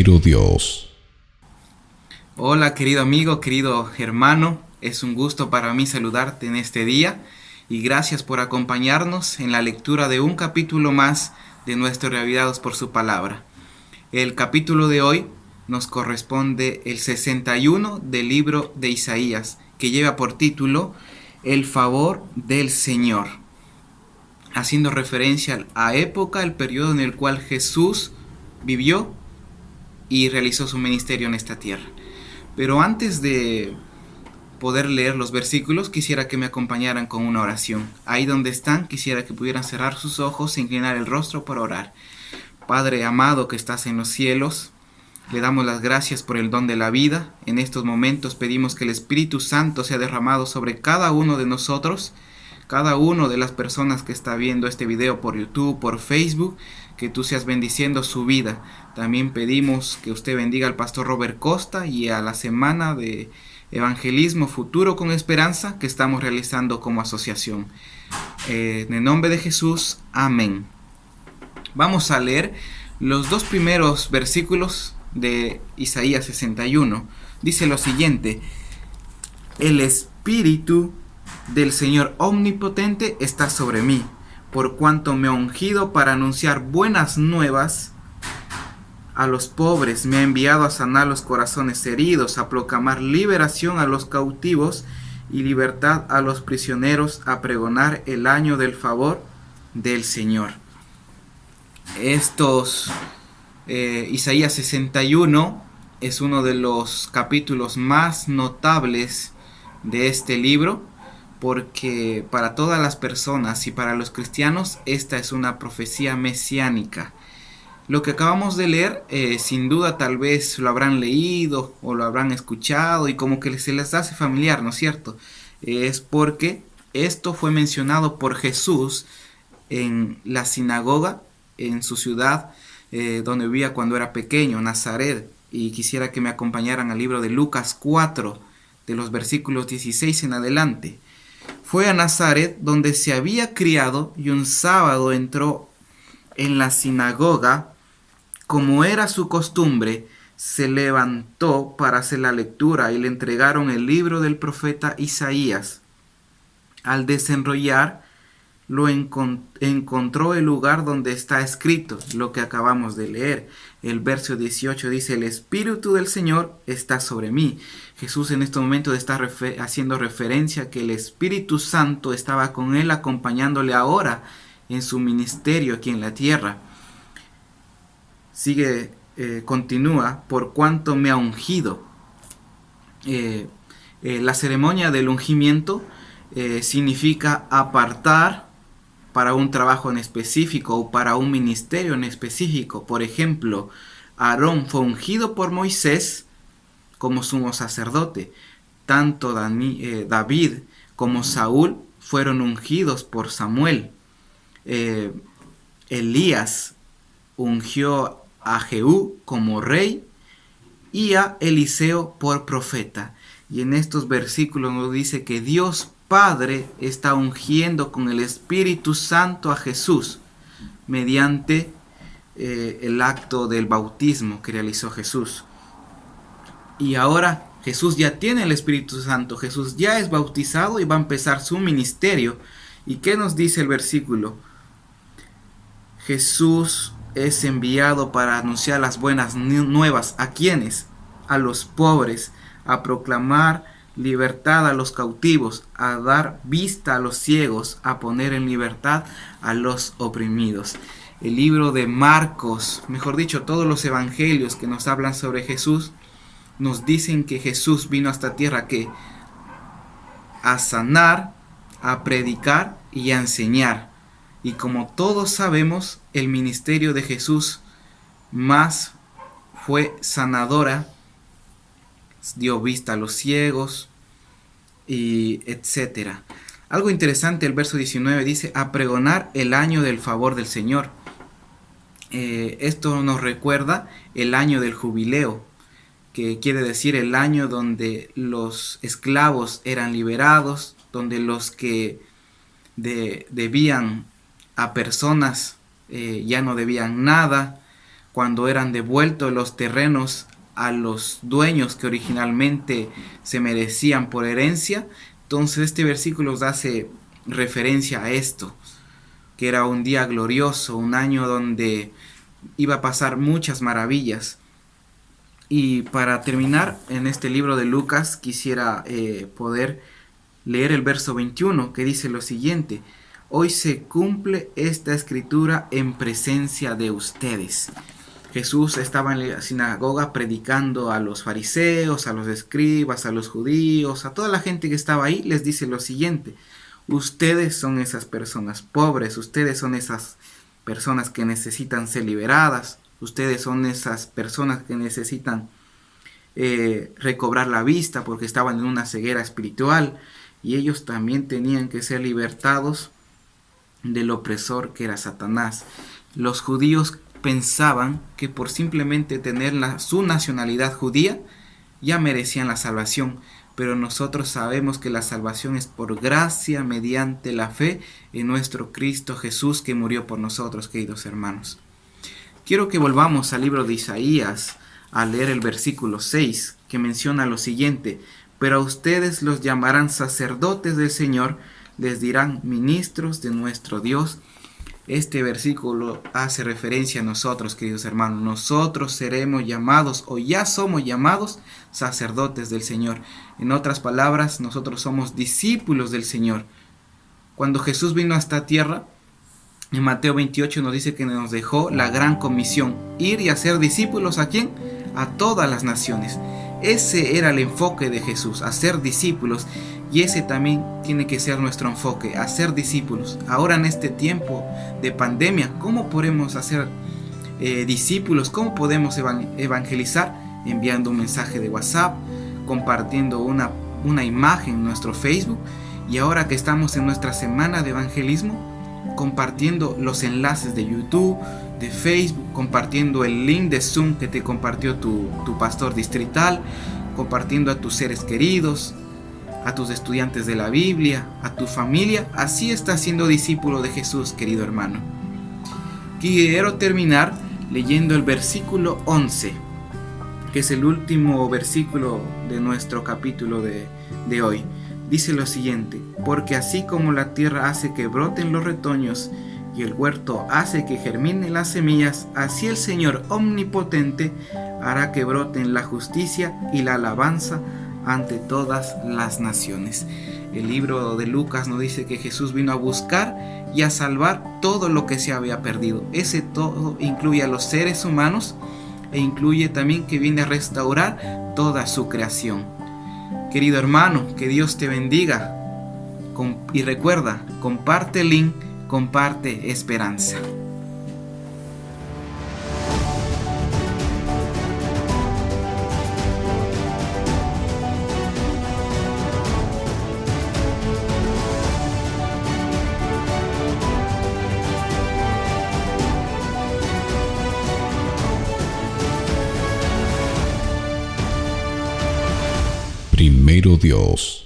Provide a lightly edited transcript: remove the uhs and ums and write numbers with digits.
verdadero Dios. Hola querido amigo, querido hermano, es un gusto para mí saludarte en este día y gracias por acompañarnos en la lectura de un capítulo más de nuestro Reavivados por su palabra. El capítulo de hoy nos corresponde el 61 del libro de Isaías, que lleva por título El favor del Señor, haciendo referencia a época, el periodo en el cual Jesús vivió y realizó su ministerio en esta tierra. Pero antes de poder leer los versículos, quisiera que me acompañaran con una oración. Ahí donde están, quisiera que pudieran cerrar sus ojos e inclinar el rostro para orar. Padre amado que estás en los cielos, le damos las gracias por el don de la vida. En estos momentos pedimos que el Espíritu Santo sea derramado sobre cada uno de nosotros, cada uno de las personas que está viendo este video por YouTube, por Facebook, que tú seas bendiciendo su vida. También pedimos que usted bendiga al pastor Robert Costa y a la semana de Evangelismo Futuro con Esperanza que estamos realizando como asociación. En el nombre de Jesús, amén. Vamos a leer los dos primeros versículos de Isaías 61. Dice lo siguiente: el Espíritu del Señor Omnipotente está sobre mí, por cuanto me ha ungido para anunciar buenas nuevas a los pobres, me ha enviado a sanar los corazones heridos, a proclamar liberación a los cautivos y libertad a los prisioneros, a pregonar el año del favor del Señor. Isaías 61 es uno de los capítulos más notables de este libro, porque para todas las personas y para los cristianos esta es una profecía mesiánica. Lo que acabamos de leer, sin duda tal vez lo habrán leído o lo habrán escuchado y como que se les hace familiar, ¿no es cierto? Es porque esto fue mencionado por Jesús en la sinagoga en su ciudad donde vivía cuando era pequeño, Nazaret. Y quisiera que me acompañaran al libro de Lucas 4, de los versículos 16 en adelante. Fue a Nazaret donde se había criado y un sábado entró en la sinagoga. Como era su costumbre, se levantó para hacer la lectura y le entregaron el libro del profeta Isaías. Al desenrollar, lo encontró el lugar donde está escrito lo que acabamos de leer. El verso 18 dice: el Espíritu del Señor está sobre mí. Jesús en este momento está haciendo referencia a que el Espíritu Santo estaba con él, acompañándole ahora en su ministerio aquí en la tierra. Continúa, por cuanto me ha ungido. La ceremonia del ungimiento significa apartar para un trabajo en específico o para un ministerio en específico. Por ejemplo, Aarón fue ungido por Moisés como sumo sacerdote. Tanto David como Saúl fueron ungidos por Samuel. Elías ungió a Jehú como rey y a Eliseo por profeta. Y en estos versículos nos dice que Dios Padre está ungiendo con el Espíritu Santo a Jesús mediante el acto del bautismo que realizó Jesús. Y ahora Jesús ya tiene el Espíritu Santo, Jesús ya es bautizado y va a empezar su ministerio. ¿Y qué nos dice el versículo? Jesús es enviado para anunciar las buenas nuevas. ¿A quiénes? A los pobres, a proclamar libertad a los cautivos, a dar vista a los ciegos, a poner en libertad a los oprimidos. El libro de Marcos, mejor dicho, todos los evangelios que nos hablan sobre Jesús, nos dicen que Jesús vino a esta tierra a sanar, a predicar y a enseñar. Y como todos sabemos, el ministerio de Jesús más fue sanadora, dio vista a los ciegos, y etcétera. Algo interesante, el verso 19 dice: a pregonar el año del favor del Señor. Esto nos recuerda el año del jubileo, que quiere decir el año donde los esclavos eran liberados, donde los que debían a personas ya no debían nada, cuando eran devueltos los terrenos a los dueños que originalmente se merecían por herencia. Entonces este versículo hace referencia a esto, que era un día glorioso, un año donde iba a pasar muchas maravillas. Y para terminar, en este libro de Lucas quisiera poder leer el verso 21, que dice lo siguiente: hoy se cumple esta escritura en presencia de ustedes. Jesús estaba en la sinagoga predicando a los fariseos, a los escribas, a los judíos, a toda la gente que estaba ahí. Les dice lo siguiente: ustedes son esas personas pobres, ustedes son esas personas que necesitan ser liberadas, ustedes son esas personas que necesitan recobrar la vista porque estaban en una ceguera espiritual, y ellos también tenían que ser libertados del opresor que era Satanás. Los judíos pensaban que por simplemente tener su nacionalidad judía ya merecían la salvación, pero nosotros sabemos que la salvación es por gracia mediante la fe en nuestro Cristo Jesús, que murió por nosotros, queridos hermanos. Quiero que volvamos al libro de Isaías a leer el versículo 6, que menciona lo siguiente: pero a ustedes los llamarán sacerdotes del Señor, les dirán ministros de nuestro Dios. Este versículo hace referencia a nosotros, queridos hermanos. Nosotros seremos llamados, o ya somos llamados, sacerdotes del Señor. En otras palabras, nosotros somos discípulos del Señor. Cuando Jesús vino a esta tierra, en Mateo 28 nos dice que nos dejó la gran comisión: ir y hacer discípulos. ¿A quién? A todas las naciones. Ese era el enfoque de Jesús, hacer discípulos. Y ese también tiene que ser nuestro enfoque, hacer discípulos. Ahora en este tiempo de pandemia, ¿cómo podemos hacer discípulos? ¿Cómo podemos evangelizar? Enviando un mensaje de WhatsApp, compartiendo una imagen en nuestro Facebook. Y ahora que estamos en nuestra semana de evangelismo, compartiendo los enlaces de YouTube, de Facebook, compartiendo el link de Zoom que te compartió tu pastor distrital, compartiendo a tus seres queridos, a tus estudiantes de la Biblia, a tu familia. Así estás siendo discípulo de Jesús, querido hermano. Quiero terminar leyendo el versículo 11, que es el último versículo de nuestro capítulo de hoy. Dice lo siguiente: porque así como la tierra hace que broten los retoños y el huerto hace que germinen las semillas, así el Señor omnipotente hará que broten la justicia y la alabanza ante todas las naciones. El libro de Lucas nos dice que Jesús vino a buscar y a salvar todo lo que se había perdido. Ese todo incluye a los seres humanos e incluye también que viene a restaurar toda su creación. Querido hermano, que Dios te bendiga. Y recuerda, comparte el link, comparte esperanza. Primero Dios.